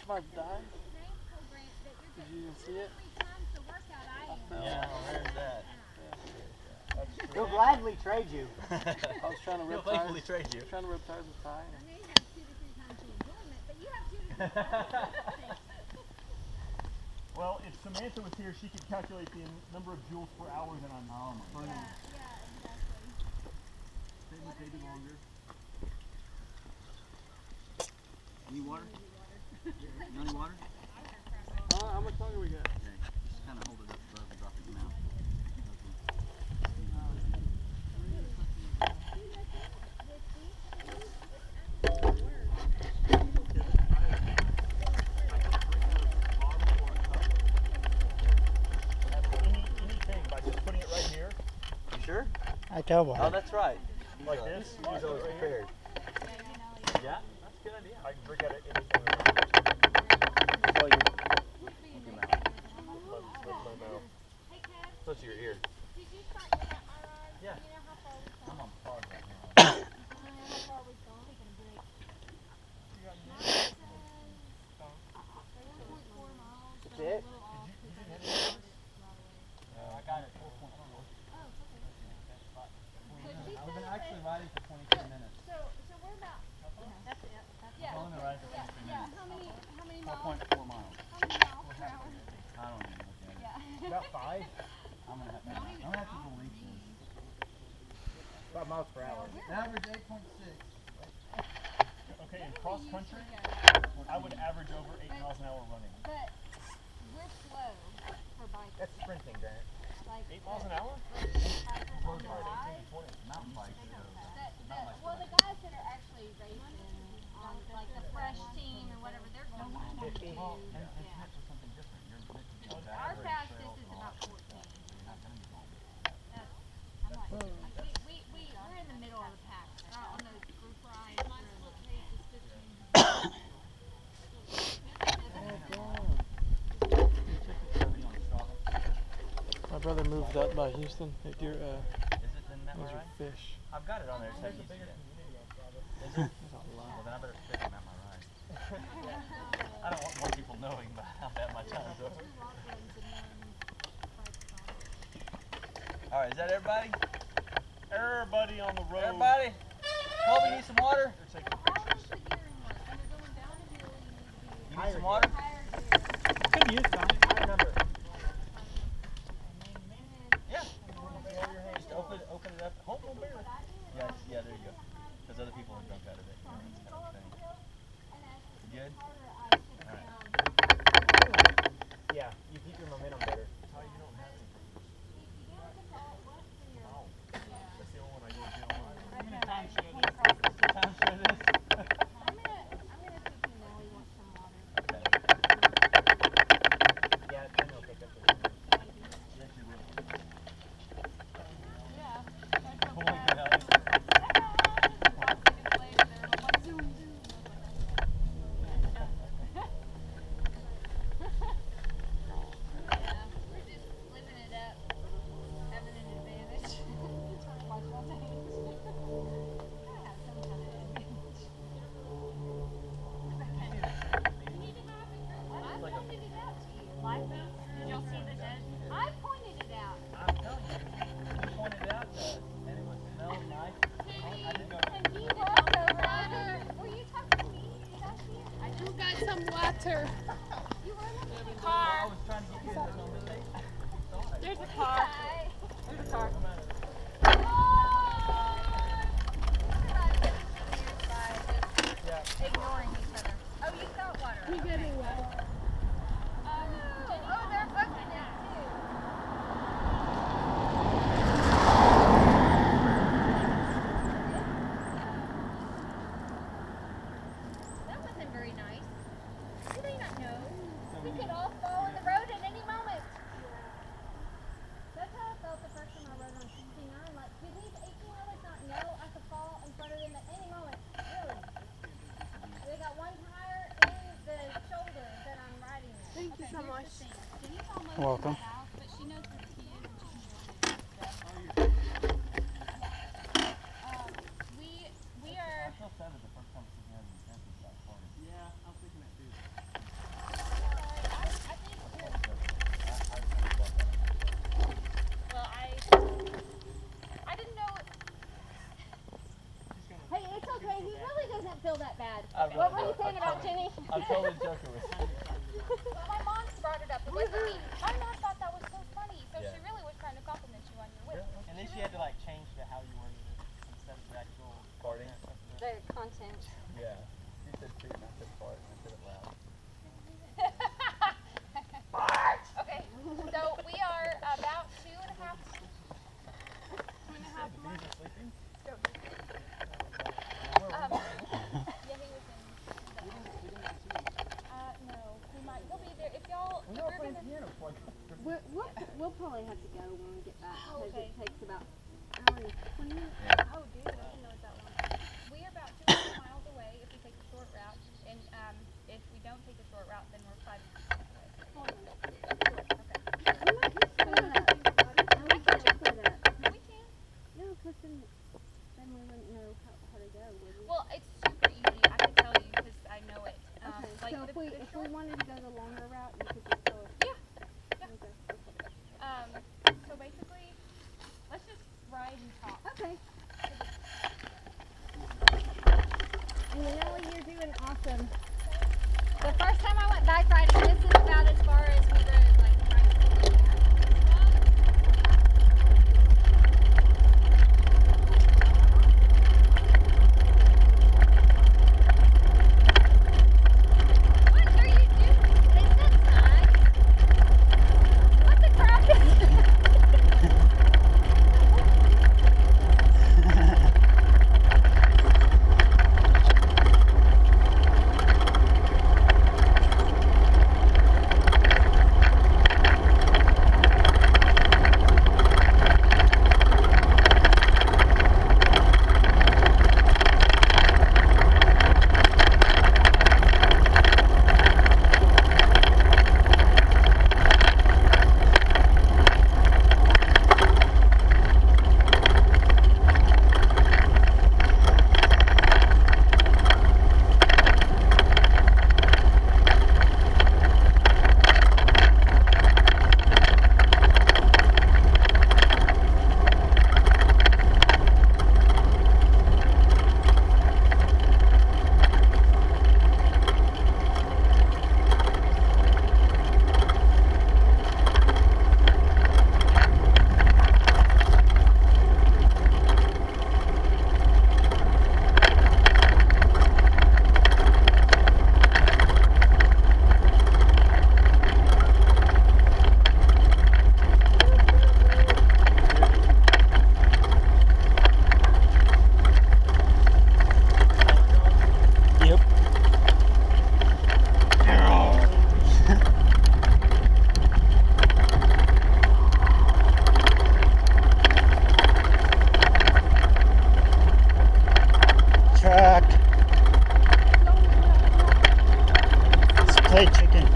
my dive? Did you even see it? Yeah, where's that? He'll gladly trade you. I was trying to rip tires. He'll trade you. Trying to rip tires with Ty. Well, if Samantha was here, she could calculate the number of joules per hour that I'm burning. Yeah, exactly. Same with maybe longer. Any water? You want any water? How much longer we got? Okay, just kind of hold it up above and drop it in your mouth. Anything by just putting it right here. You sure? I tell you. Oh, that's right. Like this? He's always prepared. Yeah? That's a good idea. I can drink out of anything. Oh, your mouth. That's my mouth. Close to your ear. Did you start with that RR? Yeah. Do you know how far we've I'm gone? on pause right now. How far we've gone? That's it? I got it. 4.4. I've been actually riding for 23 minutes. So we're about. That's it. Yeah. I've only riding for 23 Yeah. minutes. How many miles? 4.4 miles. How many miles per hour? I don't even look at it. Yeah. About 5? I'm gonna have to delete this. 5 miles per hour. Average 8.6. Okay, in cross country, I would average over 8 miles an hour running. But we're slow for bikes. That's sprinting, Dan. Like 8 miles an hour? Mountain bike. Well, the guys that are actually racing on like the fresh team or whatever, they're going 50. Something different. You're meant to be on that. Our fastest is about 14. I'm like, we're in the middle of the pack. On those group rides, My brother moved up by Houston. Is it in that Those are ride? fish. I've got it on there. It says Houston. Is it? Well, then I better fit in at my ride. I don't want more people knowing how bad my time's over. Alright, is that everybody? Everybody on the road. Everybody? Colby, you need some water? They're taking pictures. You need some water? Could use some. Higher number. Yeah. Just open it up. Home on beer. Yeah, there you go. Because other people are drunk out of it. You know, it's kind of thing. You good? Alright. Yeah, you keep your momentum better. How you don't have any pictures. Oh. That's the only one I use. I'm gonna Time show this. I'm gonna see if Nelly wants some water. Okay. Yeah, then they'll pick up the Yes, you will. Yeah. Holy cow. We're just living it up, having an advantage. Watch my things. I have some kind of advantage. You need to have it. I pointed it out to you. Did y'all see the dead? I pointed it out. I'm telling you. You pointed it out to us. And it was smelled nice. I didn't go. And he walked over. Were you talking to me? Did I see it? I Who got some water? You were looking at the I car. was trying to get you to conversation. There's a car. There's a car. Ignoring each other. Oh, you got water. He getting wet. Oh, they're hooking it too. That wasn't very nice. Do they not know? We could all fall in the road at any moment. That's how I felt the first time I rode on 69. Like, did these 18-wheelers not know I could fall in front of them at any moment? Really? They got one tire in the shoulder that I'm riding with. Thank you so much. Welcome. We are. I feel sad that the first conversation I had in the tent was about party. Yeah, I was thinking that too. didn't feel that bad. I really What were you don't. saying about Jenny? I'm totally joking with you. Well, my mom brought it up. It wasn't me. My mom thought that was so funny, so Yeah. she really was trying to compliment you on your whip. And then she had to like change to how you worded it instead of the actual Farting? The content. Yeah. You said poop and I said fart and I said it loud. Okay, so we are about 2.5. These are sleeping? Yeah, he was in. No, he might. He'll be there. If y'all, We if all we're playing gonna. piano for We'll probably have to go when we get back Oh, because okay. it takes about an hour and 20 minutes. Oh, dude, I didn't know it that long. We are about 2 miles away if we take the short route, and if we don't take the short route, then we're 5 minutes away. Okay. We might just split up. No, we can't split up. We can. No, because then we wouldn't know how to go, would we? Well, it's super easy. I can tell you because I know it. Okay, Like so the if we short. wanted to go the longer route, you could just go. Yeah. Okay. So basically, let's just ride and talk. Okay. And you know you're doing awesome. The first time I went bike riding, this is about as far as we rode, like, bicycle. What are you doing? Is that time? What the crap is Yep. Track. Let's play chicken.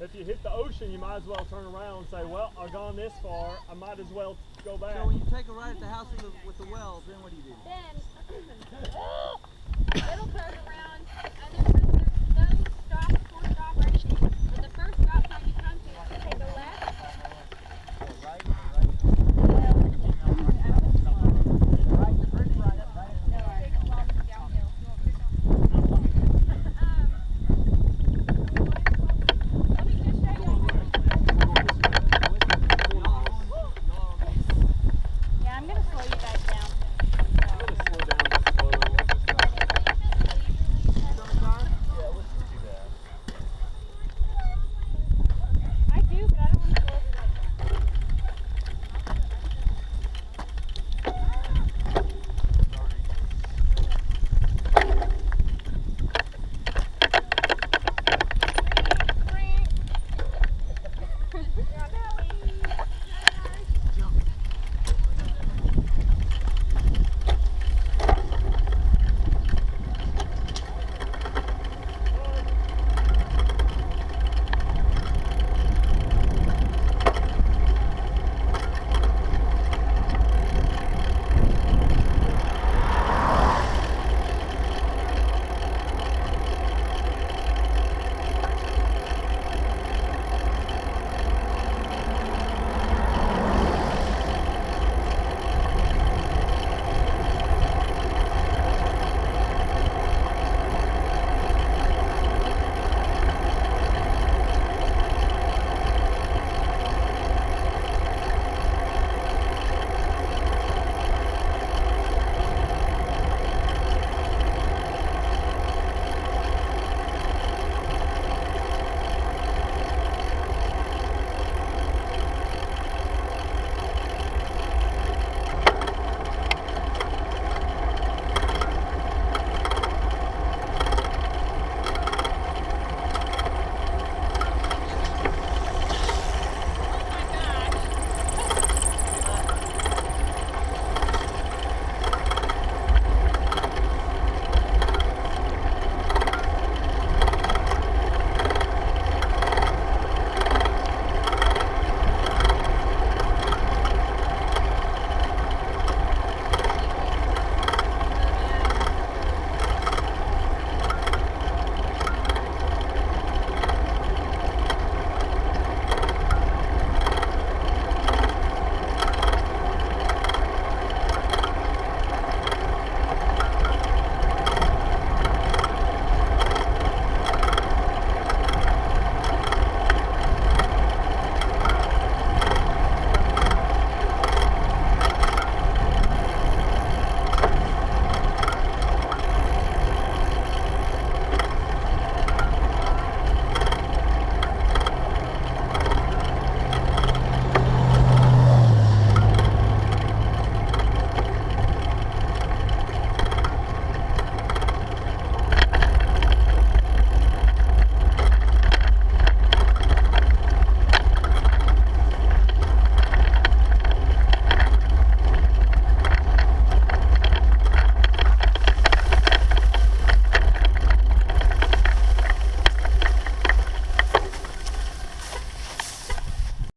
If you hit the ocean, you might as well turn around and say, well, I've gone this far, I might as well go back. So when you take a ride at the house with the wells, then what do you do? Then it'll turn